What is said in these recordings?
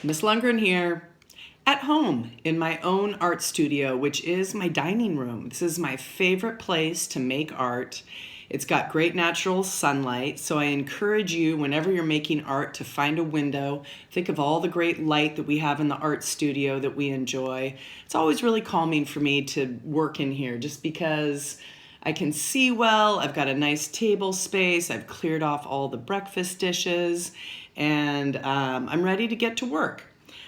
Miss Lundgren here, at home in my own art studio, which is my dining room. This is my favorite place to make art. It's got great natural sunlight, so I encourage you, whenever you're making art, to find a window. Think of all the great light that we have in the art studio that we enjoy. It's always really calming for me to work in here, just because I can see well. I've got a nice table space. I've cleared off all the breakfast dishes, and I'm ready to get to work.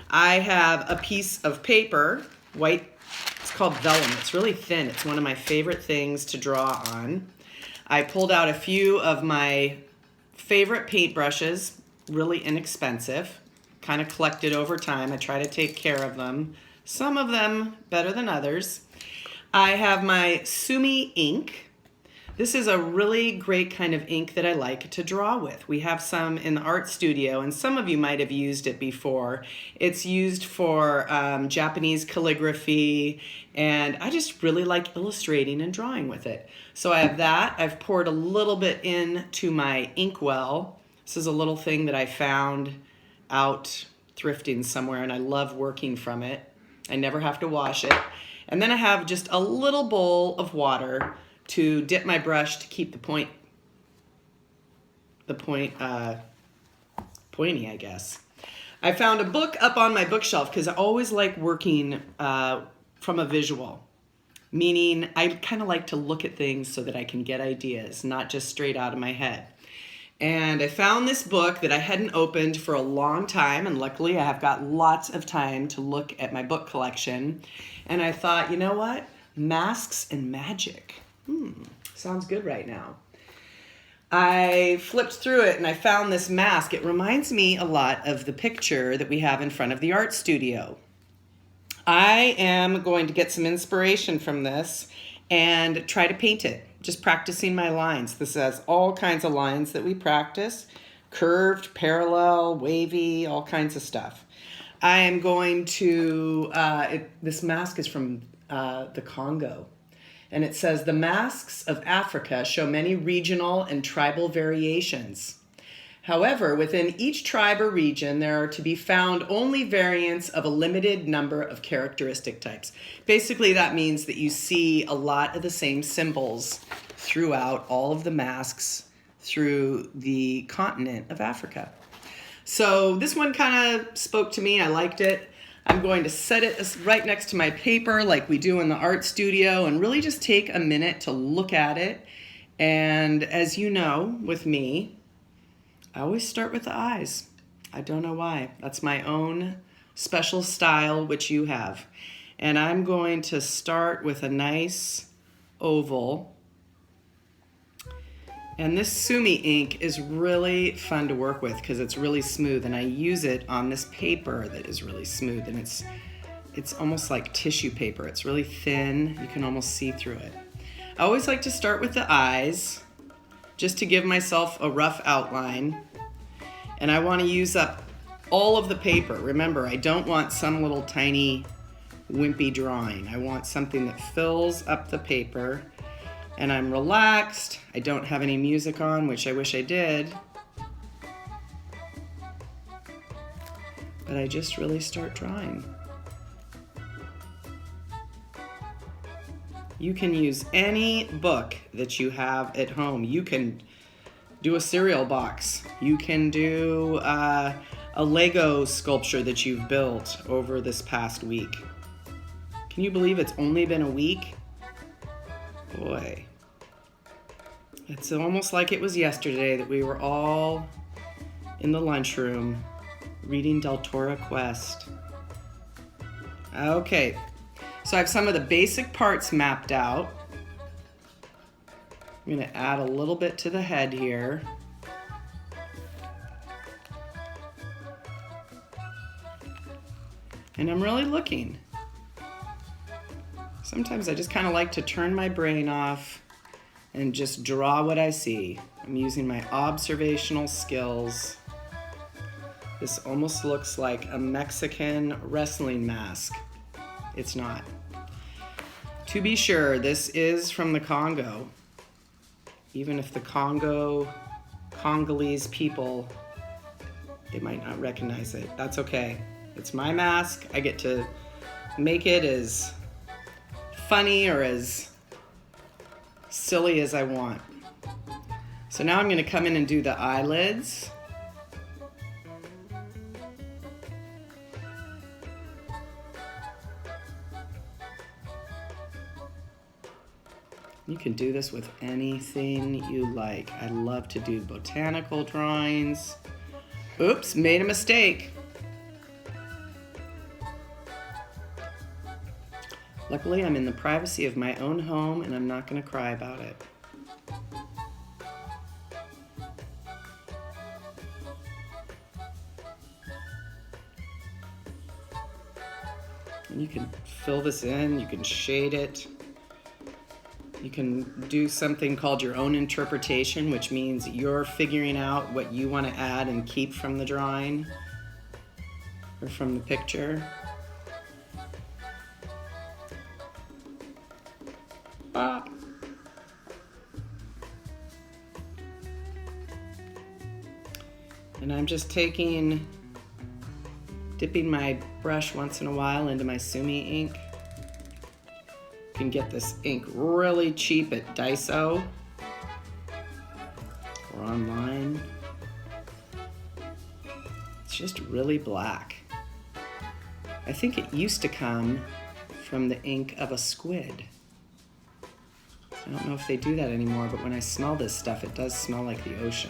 I have a piece of paper, white, it's called vellum. It's really thin. It's one of my favorite things to draw on. I pulled out a few of my favorite paintbrushes, really inexpensive, kind of collected over time. I try to take care of them. Some of them better than others. I have my Sumi Ink. This is a really great kind of ink that I like to draw with. We have some in the art studio, and some of you might have used it before. It's used for Japanese calligraphy, and I just really like illustrating and drawing with it. So I have that. I've poured a little bit into my inkwell. This is a little thing that I found out thrifting somewhere, and I love working from it. I never have to wash it. And then I have just a little bowl of water to dip my brush to keep the point pointy, I guess. I found a book up on my bookshelf because I always like working from a visual, meaning I kind of like to look at things so that I can get ideas, not just straight out of my head. And I found this book that I hadn't opened for a long time, and luckily I have got lots of time to look at my book collection. And I thought, you know what? Masks and magic. Sounds good right now. I flipped through it and I found this mask. It reminds me a lot of the picture that we have in front of the art studio. I am going to get some inspiration from this and try to paint it, just practicing my lines. This has all kinds of lines that we practice, curved, parallel, wavy, all kinds of stuff. I am going to, this mask is from the Congo. And it says, the masks of Africa show many regional and tribal variations. However, within each tribe or region, there are to be found only variants of a limited number of characteristic types. Basically, that means that you see a lot of the same symbols throughout all of the masks through the continent of Africa. So this one kind of spoke to me. I liked it. I'm going to set it right next to my paper like we do in the art studio and really just take a minute to look at it. And as you know, with me, I always start with the eyes. I don't know why. That's my own special style, which you have. And I'm going to start with a nice oval. And this Sumi ink is really fun to work with because it's really smooth, and I use it on this paper that is really smooth, and it's almost like tissue paper. It's really thin. You can almost see through it. I always like to start with the eyes just to give myself a rough outline, and I want to use up all of the paper. Remember, I don't want some little tiny wimpy drawing. I want something that fills up the paper. And I'm relaxed. I don't have any music on, which I wish I did. But I just really start drawing. You can use any book that you have at home. You can do a cereal box. You can do a Lego sculpture that you've built over this past week. Can you believe it's only been a week? Boy, it's almost like it was yesterday that we were all in the lunchroom reading Del Toro Quest. Okay, so I have some of the basic parts mapped out. I'm going to add a little bit to the head here. And I'm really looking. Sometimes I just kind of like to turn my brain off and just draw what I see. I'm using my observational skills. This almost looks like a Mexican wrestling mask. It's not. To be sure, this is from the Congo. Even if the Congolese people, they might not recognize it. That's okay. It's my mask. I get to make it as funny or as silly as I want. So now I'm going to come in and do the eyelids. You can do this with anything you like. I love to do botanical drawings. Oops, made a mistake. Luckily, I'm in the privacy of my own home and I'm not going to cry about it. And you can fill this in, you can shade it. You can do something called your own interpretation, which means you're figuring out what you want to add and keep from the drawing or from the picture. Ah. And I'm just dipping my brush once in a while into my Sumi ink. You can get this ink really cheap at Daiso or online. It's just really black. I think it used to come from the ink of a squid. I don't know if they do that anymore, but when I smell this stuff, it does smell like the ocean.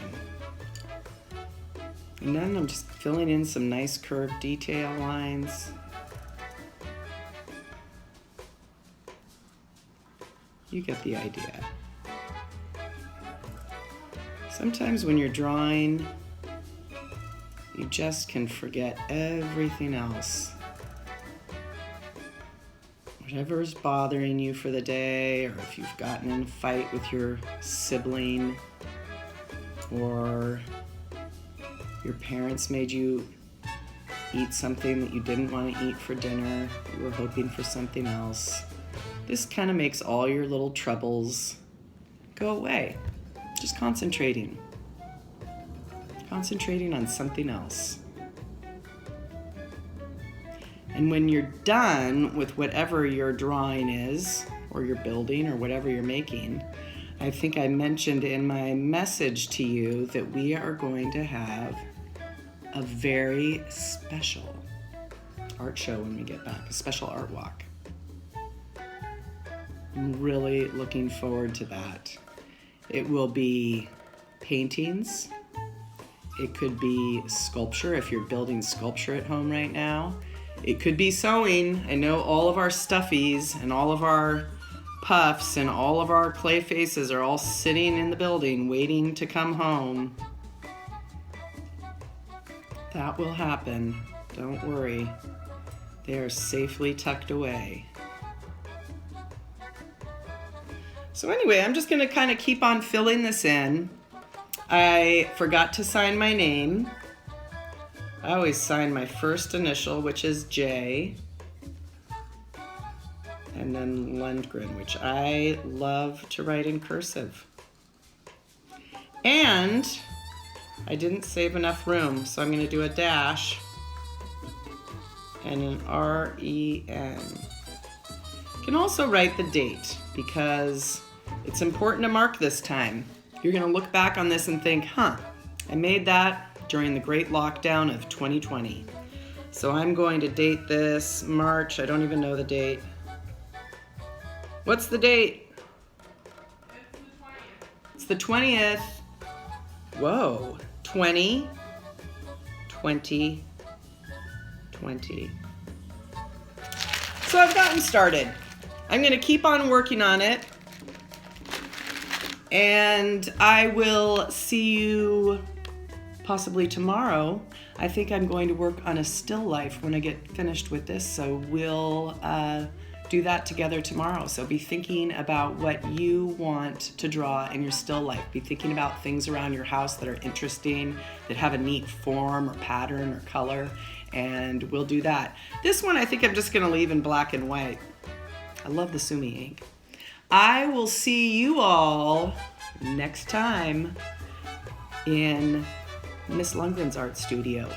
And then I'm just filling in some nice curved detail lines. You get the idea. Sometimes when you're drawing, you just can forget everything else. Whatever's bothering you for the day, or if you've gotten in a fight with your sibling, or your parents made you eat something that you didn't want to eat for dinner, you were hoping for something else. This kind of makes all your little troubles go away. Just concentrating on something else. And when you're done with whatever your drawing is, or your building, or whatever you're making, I think I mentioned in my message to you that we are going to have a very special art show when we get back, a special art walk. I'm really looking forward to that. It will be paintings. It could be sculpture if you're building sculpture at home right now. It could be sewing. I know all of our stuffies and all of our puffs and all of our clay faces are all sitting in the building waiting to come home. That will happen. Don't worry. They are safely tucked away. So anyway, I'm just going to kind of keep on filling this in. I forgot to sign my name. I always sign my first initial, which is J, and then Lundgren, which I love to write in cursive. And I didn't save enough room, so I'm going to do a dash and an R-E-N. You can also write the date because it's important to mark this time. You're going to look back on this and think, I made that during the great lockdown of 2020. So I'm going to date this March. I don't even know the date. What's the date? It's the 20th. Whoa. 20, 20, 20. So I've gotten started. I'm going to keep on working on it. And I will see you possibly tomorrow. I think I'm going to work on a still life when I get finished with this. So we'll do that together tomorrow. So be thinking about what you want to draw in your still life. Be thinking about things around your house that are interesting, that have a neat form or pattern or color, and we'll do that. This one I think I'm just going to leave in black and white. I love the Sumi ink. I will see you all next time in Miss Lundgren's Art Studio.